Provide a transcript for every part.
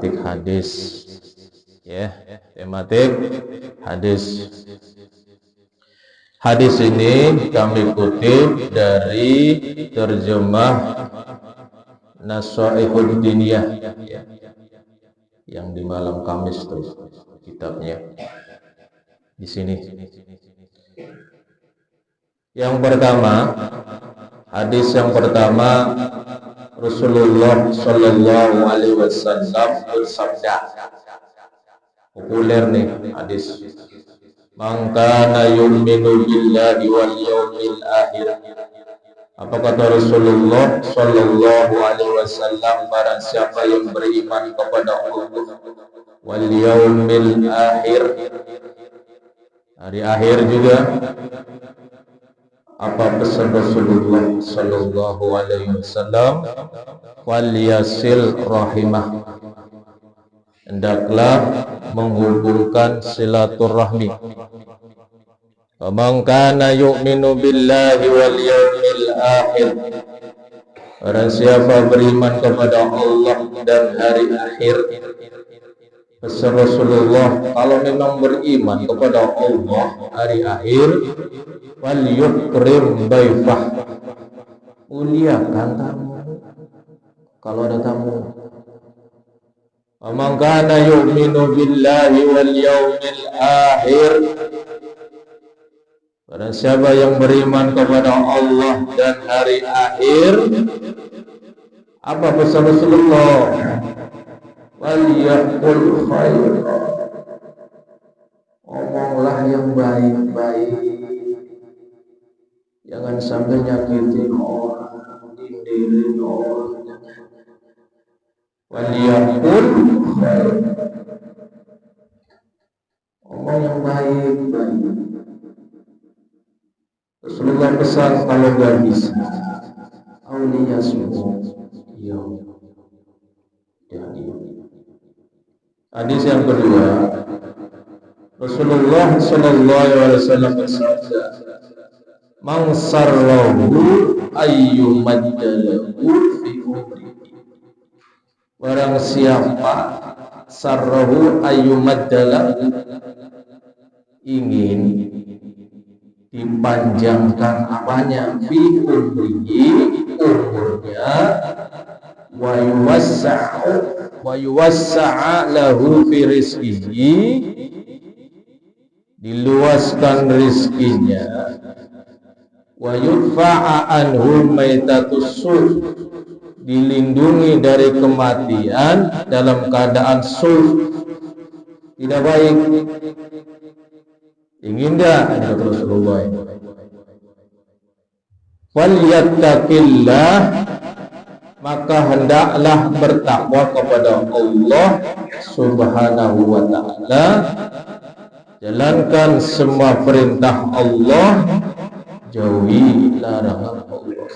tematik hadis. Ya, tematik hadis. Hadis ini kami kutip dari terjemah Nasaihud Diniyah, ya, yang di malam Kamis tuh kitabnya di sini. Yang pertama, hadis yang pertama, Rasulullah Shallallahu Alaihi Wasallam bersabda, populer nih hadis. Man kana yu'minu billahi wal yawmil akhir. Apa kata Rasulullah Shallallahu Alaihi Wasallam? Barang siapa yang beriman kepada Allah wal yawmil akhir, hari akhir juga. Apa pesan Rasulullah Shallallahu Alaihi Wasallam? Wal yasil rahimah, hendaklah menghubungkan silaturahmi. Man kana yu'minu billahi wal yawmil akhir, barang siapa beriman kepada Allah dan hari akhir. Pesan Rasulullah, kalau memang beriman kepada Allah, hari akhir, wal yukrim baifah, muliakan tamu kalau ada tamu. Man kana yu'minu billahi wal yawmil akhir, barang siapa yang beriman kepada Allah dan hari akhir. Apa pesan Rasulullah? Waliyaqul khair, omonglah yang baik-baik, jangan sampai nyakitin orang, dindirin orang. Waliyaqul khair, omong yang baik-baik. Rasulullah pesan kalau nggak bisa, auliya semua, ya, jadi. Hadis yang kedua, Rasulullah Shallallahu Alaihi Wasallam bersabda, "Man sarrahu ayyumaddalahu fi umri." Barang siapa sarrahu ayyumaddalahu, ingin dipanjangkan apanya, fi umrihi, umurnya, wa yuwassa'a lahu fi rizqihi, diluaskan rizkinya, wa yudfa'a anhu maitatus su', dilindungi dari kematian dalam keadaan su', tidak baik. Ingin dah kata Rasulullah, wal yattaqillah, maka hendaklah bertakwa kepada Allah Subhanahu wa ta'ala, jalankan semua perintah Allah, jauhi larangan Allah.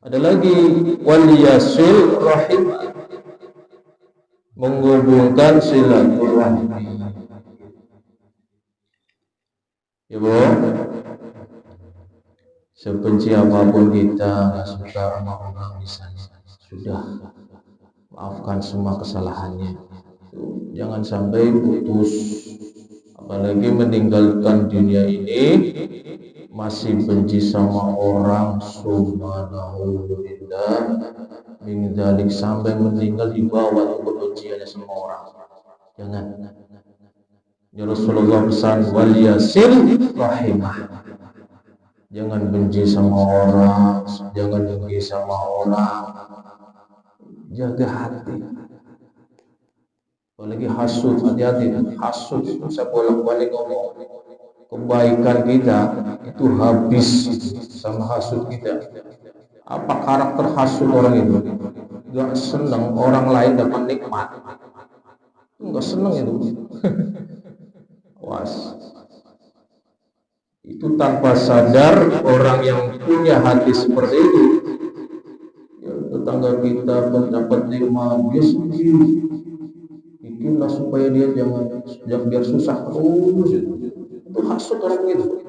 Ada lagi, wal yasil rahim, menghubungkan silaturahmi. Ibu, sebenci apapun kita, nggak suka sama orang misalnya, sudah maafkan semua kesalahannya. Jangan sampai putus, apalagi meninggalkan dunia ini masih benci sama orang. Subhanallah, min dzalik, sampai meninggal dibawa kebenciannya sama orang. Jangan. Ya Rasulullah pesan, wal yasil rahimah, jangan benci sama orang, jangan dengki sama orang, jaga hati. Apalagi hasud, hati-hati. Hasud itu saya bolak-balik ngomong, kebaikan kita itu habis sama hasud kita. Apa karakter hasud orang itu? Gak senang orang lain dapat nikmat, gak senang itu. Was. Itu tanpa sadar orang yang punya hati seperti itu, ya, tetangga kita mendapat nikmat, dia sedih, bikinlah supaya dia jangan biar susah terus. Itu hasut orang itu.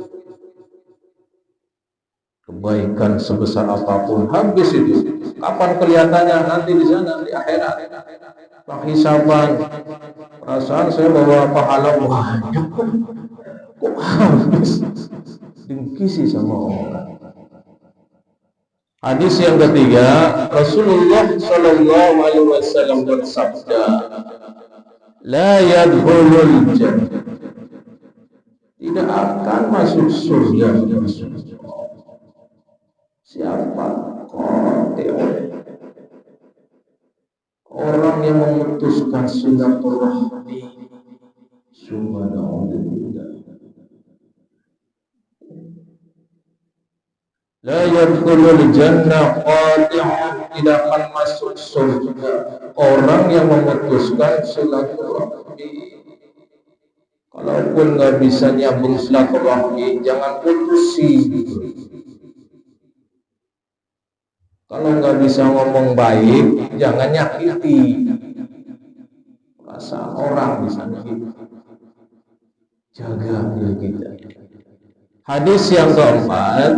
kebaikan sebesar apapun habis itu. Kapan kelihatannya? Nanti di sana di akhirat. Penghisaban. Perasaan saya bawa pahala banyak kok habis. Dengki sih sama orang. Hadis yang ketiga, Rasulullah Shallallahu Alaihi Wasallam bersabda, "La yadkhulul jannah." Tidak akan masuk surga siapa? Orang yang memutuskan silaturahmi. Subhanallah. La yadkhulul jannah qati'un, tidak akan masuk surga orang yang memutuskan silaturahmi. Kalaupun nggak bisa nyambung silaturahmi, jangan putusin. Kalau nggak bisa ngomong baik, jangan nyakiti perasaan orang bisa gitu. Jaga diri kita. Hadis yang keempat,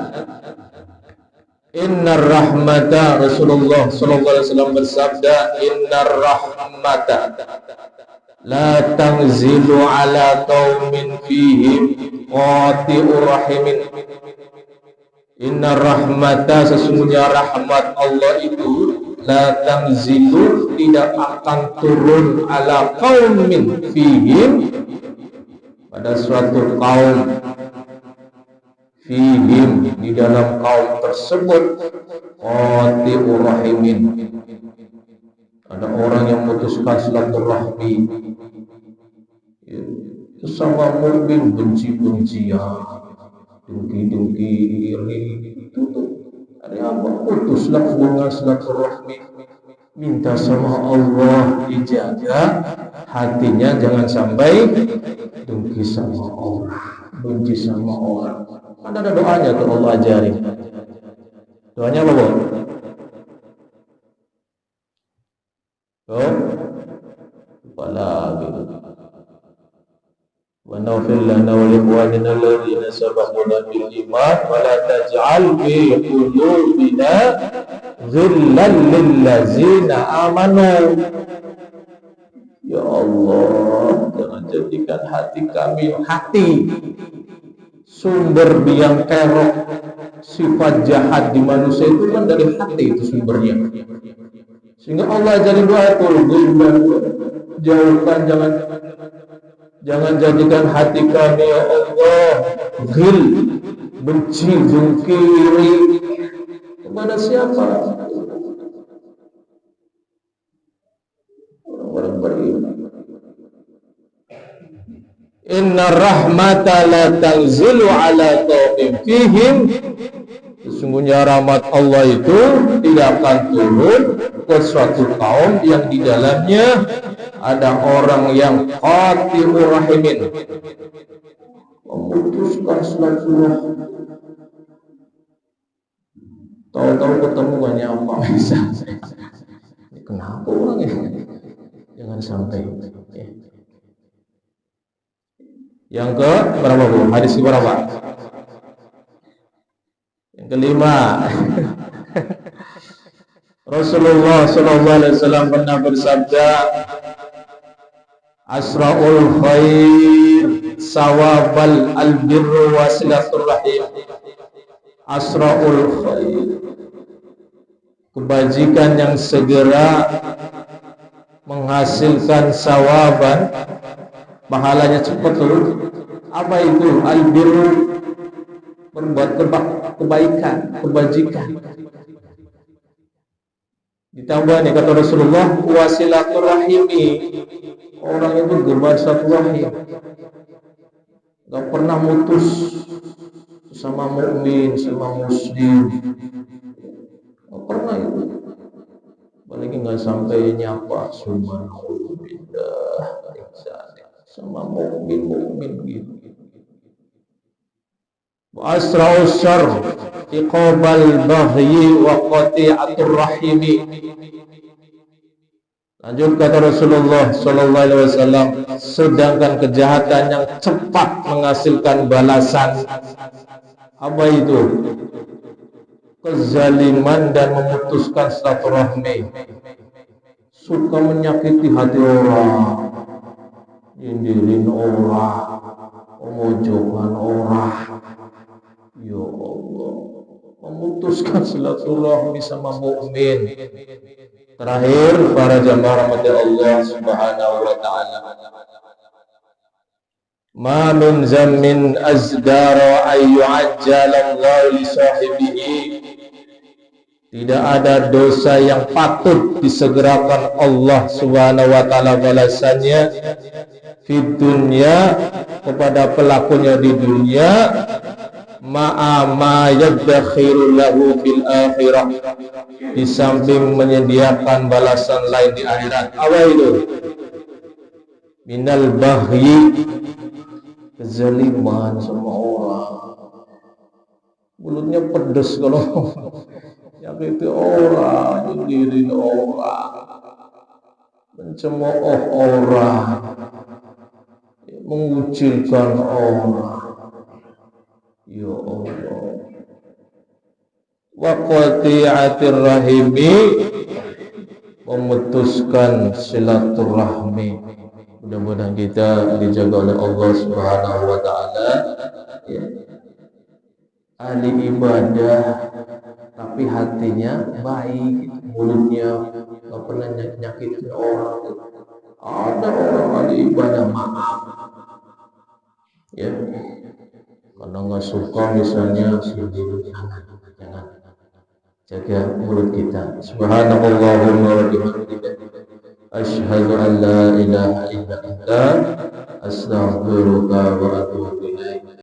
Innar rahmata, Rasulullah sallallahu alaihi wasallam bersabda, Innar rahmata la tanzilu ala qaumin fihim qati'ur rahimin. Inna rahmata, sesungguhnya rahmat Allah itu la tanzilu, tidak akan turun ala qaumin fihim, pada suatu kaum, fihim, di dalam kaum tersebut, qati'ur rahimin, ada orang yang memutuskan silaturahmi, sesama mukmin benci-bencian, dengki-dengki, iri, itu tuh ada apa? Putuslah hubungan silaturahmi. Minta sama Allah dijaga hatinya, jangan sampai dengki sama orang, benci sama orang. Kan ada doanya tuh Allah ajarin. Doanya apa, Bang? Tuh, apalagi wa naghfir lana wa li ikhwanina alladhina sabaquna bil iman wa la taj'al fi qulubina ghillan lil ladzina amanu. Ya Allah, jangan jadikan hati kami sumber biang kerok, sifat jahat di manusia itu kan dari hati, itu sumbernya. Sehingga Allah jadi doa ghillan, jauhkan, jangan jadikan hati kami ya Allah ghil, benci, dengki, iri kepada siapa? Orang-orang beriman. Inna rahmata la tanzilu ala qaumin fihim, sesungguhnya rahmat Allah itu tidak akan turun ke suatu kaum yang di dalamnya ada orang yang qati'ur rahimin, memutuskan silaturahmi. Tahu-tahu ketemu banyak apa bisa. Ini kenapa orang ini? Jangan sampai. Yang ke berapa, Bu? Hadis berapa? Yang kelima. Rasulullah sallallahu alaihi wasallam pernah bersabda, Asra'ul khair sawabal albirru wasilatul rahim. Asra'ul khair, kebajikan yang segera menghasilkan sawaban, pahalanya cepat loh. Apa itu? Albirru, berbuat kebaikan, kebajikan. Ditambah nih kata Rasulullah, wasilatul rahimi, orang itu bersilaturahim, gak pernah mutus sama mukmin, sama muslim, gak pernah itu. Apalagi gak sampai nyapa subhanallah sama mukmin gitu. Wa asra'us syarr iqabal baghyi wa qati'atur rahimi. Lanjut kata Rasulullah sallallahu alaihi wasallam, sedangkan kejahatan yang cepat menghasilkan balasan. Apa itu? kezaliman dan memutuskan silaturahmi, suka menyakiti hati orang, nyindirin orang, memojokan orang. Ya Allah, memutuskan silaturahmi sama mukmin. Terakhir, para jamaah rahmat Allah Subhanahu wa taala. Ma min zammin azdara ay yu'ajjala Allah li sahibihi. Tidak ada dosa yang patut disegerakan Allah Subhanahu wa taala balasannya di dunia kepada pelakunya di dunia, ma'a ma yadakhiru lahu fil akhirah, di samping menyediakan balasan lain di akhirat. Apa itu? Minal bahyi, kezaliman sama orang, mulutnya pedes kalau nyakiti orang, nyindirin orang, mencemooh orang, mengucilkan orang. Ya Allah. Wa qati'atir rahimi, memutuskan silaturahmi. Mudah-mudahan kita dijaga oleh Allah Subhanahu wa taala, ya. Ahli ibadah tapi hatinya baik, mulutnya enggak pernah nyakitin orang. Ada orang ahli ibadah maaf, ya, karena nggak suka misalnya sindir, jangan, jaga mulut kita. Subhanallahumma wa bihamdika, asyhadu an la ilaha illa anta, astaghfiruka wa atubu ilaik.